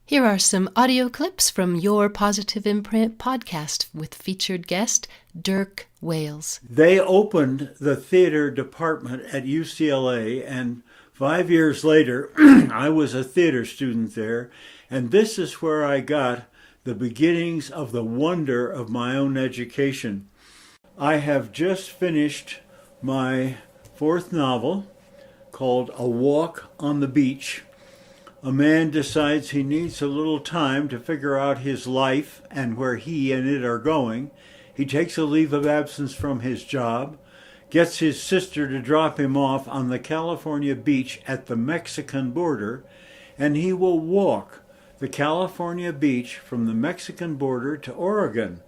Here are some audio clips from Your Positive Imprint podcast with featured guest Dirk Wales. They opened the theater department at UCLA, and 5 years later, I was a theater student there, and this is where I got the beginnings of the wonder of my own education. I have just finished my fourth novel called A Walk on the Beach. A man decides he needs a little time to figure out his life and where he and it are going. He takes a leave of absence from his job, gets his sister to drop him off on the California beach at the Mexican border, and he will walk the California beach from the Mexican border to Oregon.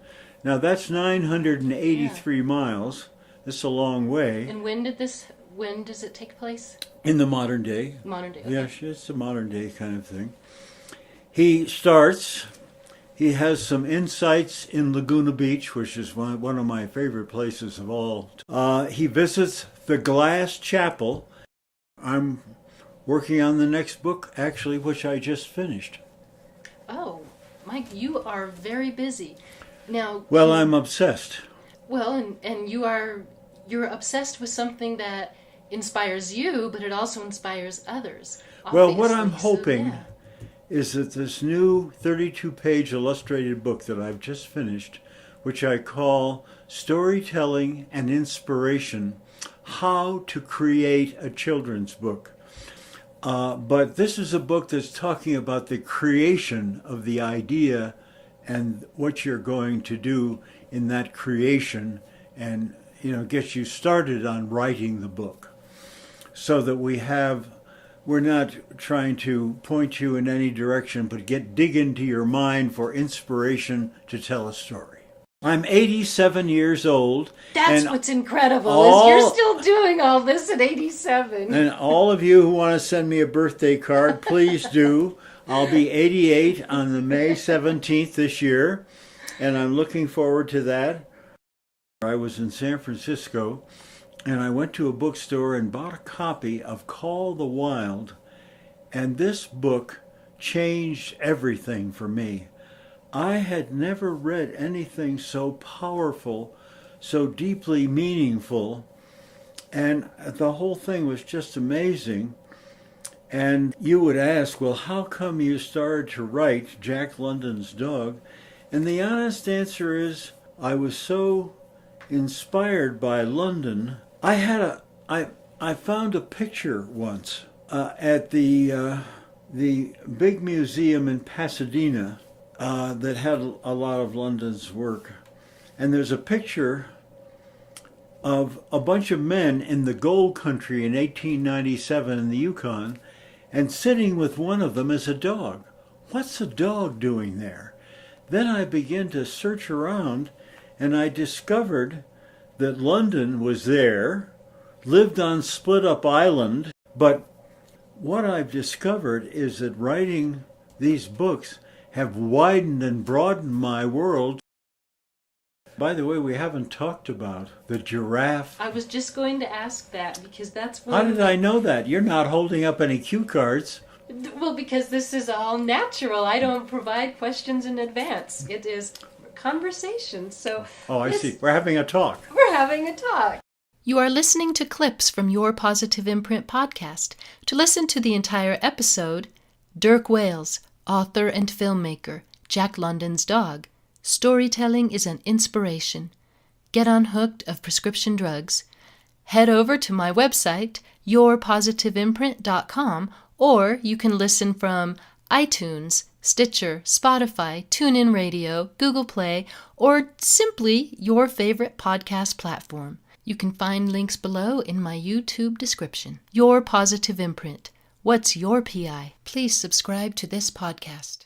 Now that's 983 miles. That's a long way. And when does it take place? In the modern day. Modern day, okay. Yes, it's a modern day kind of thing. He has some insights in Laguna Beach, which is one of my favorite places of all. He visits the Glass Chapel. I'm working on the next book, actually, which I just finished. Oh, Mike, you are very busy. Now. Well, I'm obsessed. Well, and you're obsessed with something that inspires you, but it also inspires others. Well, what I'm hoping is that this new 32-page illustrated book that I've just finished, which I call Storytelling and Inspiration, How to Create a Children's Book. But this is a book that's talking about the creation of the idea and what you're going to do in that creation, and get you started on writing the book, so that we're not trying to point you in any direction, but dig into your mind for inspiration to tell a story. I'm 87 years old. That's what's incredible, is you're still doing all this at 87. And all of you who want to send me a birthday card, please do. I'll be 88 on the May 17th this year, and I'm looking forward to that. I was in San Francisco, and I went to a bookstore and bought a copy of Call the Wild, and this book changed everything for me. I had never read anything so powerful, so deeply meaningful, and the whole thing was just amazing. And you would ask, well, how come you started to write Jack London's Dog? And the honest answer is, I was so inspired by London. I found a picture once at the big museum in Pasadena that had a lot of London's work, and there's a picture of a bunch of men in the gold country in 1897 in the Yukon, and sitting with one of them is a dog. What's a dog doing there? Then I began to search around, and I discovered that London was there, lived on Split Up Island, but what I've discovered is that writing these books have widened and broadened my world. By the way, we haven't talked about the giraffe. I was just going to ask that, because that's one. How did I know that? You're not holding up any cue cards. Well, because this is all natural. I don't provide questions in advance. It is conversation. So. Oh, I see. We're having a talk. We're having a talk. You are listening to clips from Your Positive Imprint podcast. To listen to the entire episode, Dirk Wales, author and filmmaker, Jack London's Dog. Storytelling is an inspiration. Get unhooked of prescription drugs. Head over to my website, yourpositiveimprint.com, or you can listen from iTunes, Stitcher, Spotify, TuneIn Radio, Google Play, or simply your favorite podcast platform. You can find links below in my YouTube description. Your Positive Imprint. What's your P.I? Please subscribe to this podcast.